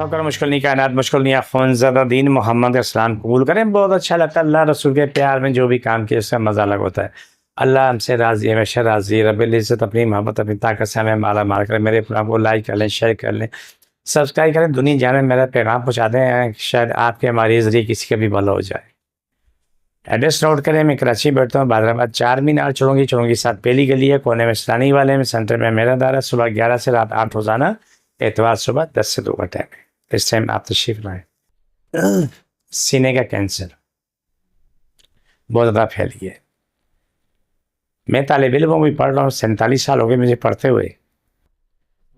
कर मुश्किल नहीं कायनात मुश्किल नहीं फ़ोन ज़्यादा दीन मोहम्मद इस्लाम कबूल करें। बहुत अच्छा लगता है अल्लाह रसूल के प्यार में जो भी काम किया उसका मज़ा अलग होता है। अल्लाह हमसे राज़ी है, हमेशा राज़ी है। रब्बुल इज़्ज़त अपनी मोहब्बत अपनी ताकत से हमें माला माल करें। मेरे प्रोग्राम को लाइक कर लें, शेयर कर लें, सब्सक्राइब करें, दुनिया जान में मेरा पैगाम पहुँचा दें, शायद आपके हमारे ज़रिए किसी का भी भला हो जाए। एड्रेस नोट करें, मैं कराची बैठता हूँ, बादराबाद 4 मीनार चौंगी 7 पहली गली है, कोने में सलानी वाले में। सेंटर में मेरा दारा सुबह 11 से रात 8 रोज़ाना, एतवार सुबह 10 से 2 का टाइम है। इस टाइम आप तशरीफ लाएं। सीने का कैंसर बहुत ज़्यादा फैली है। मैं तालिब इल्म भी पढ़ रहा हूँ, 47 साल हो गए मुझे पढ़ते हुए।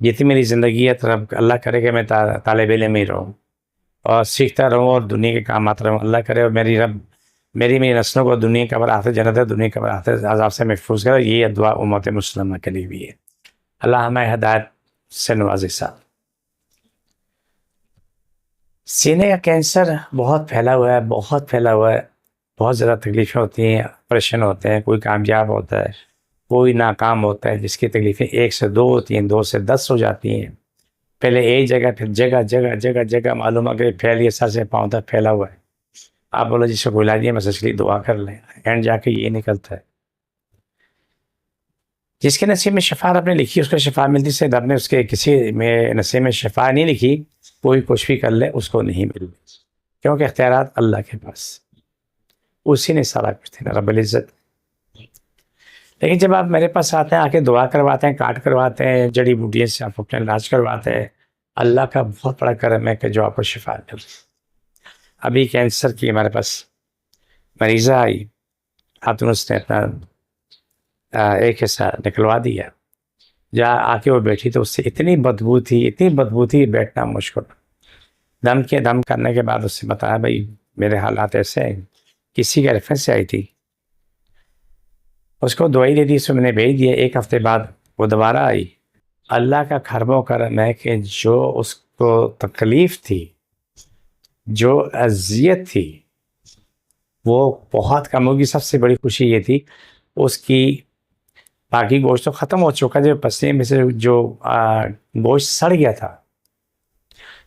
जितनी मेरी ज़िंदगी है तो अल्लाह करे कि मैं तालिब इल्म ही रहूँ और सीखता रहूँ और दुनिया के काम आता रहूँ। अल्लाह करे और मेरी नस्लों को दुनिया का बरात जन्नत है, दुनिया का बरात अज़ाब से महफूज करे। ये दुआ उम्मत मुस्लिमा के लिए भी है। अल्लाह हमें हिदायत से नवाज़े। साहब, सीने का कैंसर बहुत फैला हुआ है, बहुत फैला हुआ है। बहुत ज़्यादा तकलीफ़ें होती हैं, ऑपरेशन होते हैं, कोई कामयाब होता है, कोई नाकाम होता है। जिसकी तकलीफ़ें 1 से 2 होती हैं, 2 से 10 हो जाती हैं। पहले एक जगह, फिर जगह जगह जगह जगह मालूम है कि फैल ये सर से पाँव तक फैला हुआ है। आप बोलो जिसको कोई इलाज है, बस इसके लिए दुआ कर लें, एंड जाके ये निकलता है। जिसके नसीब में शफा रब ने लिखी उसको शफा मिलती से, रब ने उसके किसी में नसीब में शफा नहीं लिखी, कोई कुछ भी कर ले उसको नहीं मिलती, क्योंकि इख्तियारात अल्लाह के पास, उसी ने सारा कुछ देना, रब्बुल इज़्ज़त। लेकिन जब आप मेरे पास आते हैं, आके दुआ करवाते हैं, काट करवाते हैं, जड़ी बूटियों से आप अपना इलाज करवाते हैं, अल्लाह का बहुत बड़ा करम है कि जो आपको शिफा मिल। अभी कैंसर की हमारे पास मरीज़ा आई, हाथों उसने अपना एक हिस्सा निकलवा दिया। जहाँ आके वो बैठी तो उससे इतनी बदबू थी, बैठना मुश्किल। दम करने के बाद उससे बताया, भाई मेरे हालात ऐसे हैं, किसी के रेफरेंस से आई थी। उसको दवाई दे दी, उसको मैंने भेज दिया। 1 हफ्ते बाद वो दोबारा आई। अल्लाह का खरबो करम है कि जो उसको तकलीफ़ थी, जो अज़ियत थी, वो बहुत कम होगी। सबसे बड़ी खुशी ये थी उसकी बाकी गोश्त तो ख़त्म हो चुका, जो पसीने में से जो गोश्त सड़ गया था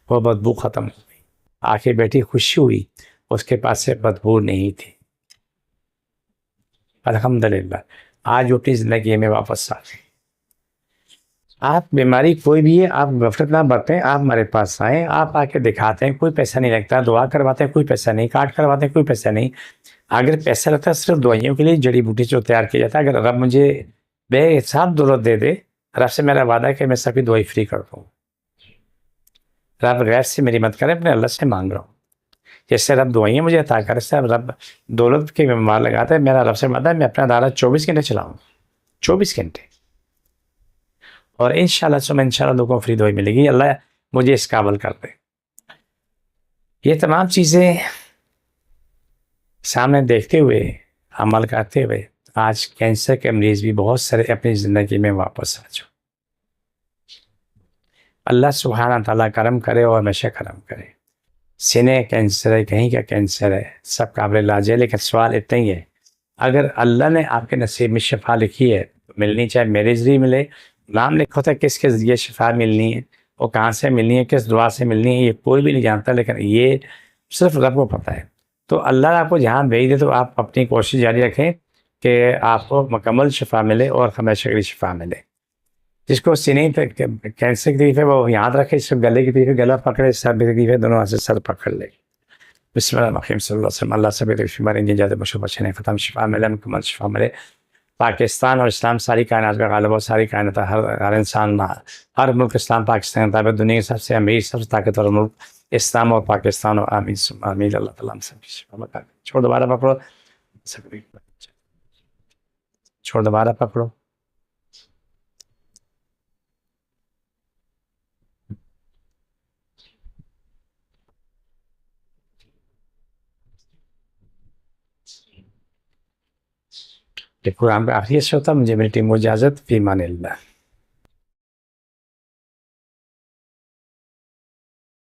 वो बदबू ख़त्म हो गई। आके बैठी, खुशी हुई, उसके पास से बदबू नहीं थी। अल्हम्दुलिल्लाह आज वो अपनी ज़िंदगी में वापस आ गई। आप बीमारी कोई भी है, आप गफलत ना बरतें, आप हमारे पास आएँ, आप आके दिखाते हैं, कोई पैसा नहीं लगता। दुआ करवाते हैं, कोई पैसा नहीं। काट करवाते हैं, कोई पैसा नहीं। अगर पैसा लगता है सिर्फ दवाइयों के लिए, जड़ी बूटी जो तैयार किया जाता है। अगर रब मुझे बेहिसाब दौलत दे दे, रब से मेरा वादा है कि मैं सभी दवाई फ्री कर दूँ। रब गैर से मेरी मत करे, अपने अल्लाह से मांग रहा हूँ। जैसे रब दवाइयाँ मुझे अता करे, से रब दौलत के बीमार लगाता है। मेरा रब से वादा है, मैं अपना अदालत 24 घंटे चलाऊँ, 24 घंटे। और इंशाल्लाह लोगों को फ्री दवाई मिलेगी। अल्लाह मुझे इस काबिल कर दे। ये तमाम चीज़ें सामने देखते हुए, अमल करते हुए, आज कैंसर के मरीज़ भी बहुत सारे अपनी ज़िंदगी में वापस आ जाओ। अल्लाह सुब्हाना ताला करम करे और हमेशा करम करे। सीने का कैंसर है, कहीं का कैंसर है, सब काबिल इलाज है। लेकिन सवाल इतना ही है, अगर अल्लाह ने आपके नसीब में शिफा लिखी है तो मिलनी चाहे मेरे ज़रिए मिले। नाम लिखा होता है किसके ज़रिए शिफा मिलनी है, वो कहाँ से मिलनी है, किस दुआ से मिलनी है, ये कोई भी नहीं जानता। लेकिन ये सिर्फ रब को पता है। तो अल्लाह आपको जहाँ भेज दे तो आप अपनी कोशिश जारी रखें कि आपको मुकम्मल शिफा मिले और हमेशा के लिए शिफा मिले। जिसको सीने पे कैंसर की तकलीफ है वो याद रखे, जिसको गले की तकलीफ है गला पकड़े, सर की तकलीफ है दोनों हाथ से सर पकड़ ले। बिस्मिल्लाहिर्रहमानिर्रहीम सल्लल्लाहु अलैहि वसल्लम। अल्लाह से बीमारी जाते बशो बचने ख़त्म शिफा मिले, मुकम्मल शिफा मिले। पाकिस्तान और इस्लाम सारी कायनात में गालिब, और सारी कायनात हर इंसान, हर मुल्क इस्लाम पाकिस्तान ताबे, दुनिया के सबसे अमीर सबसे ताकतवर मुल्क इस्लाम और पाकिस्तान और आमीन आमीन। अल्लाह ताला हम सब छोड़, दोबारा पकड़ो, छोड़, दोबारा पकड़ो। प्रोग्राम का आखिरी हिस्सा होता, मुझे मेरी टीम को इजाज़त, फी मानिल्लाह।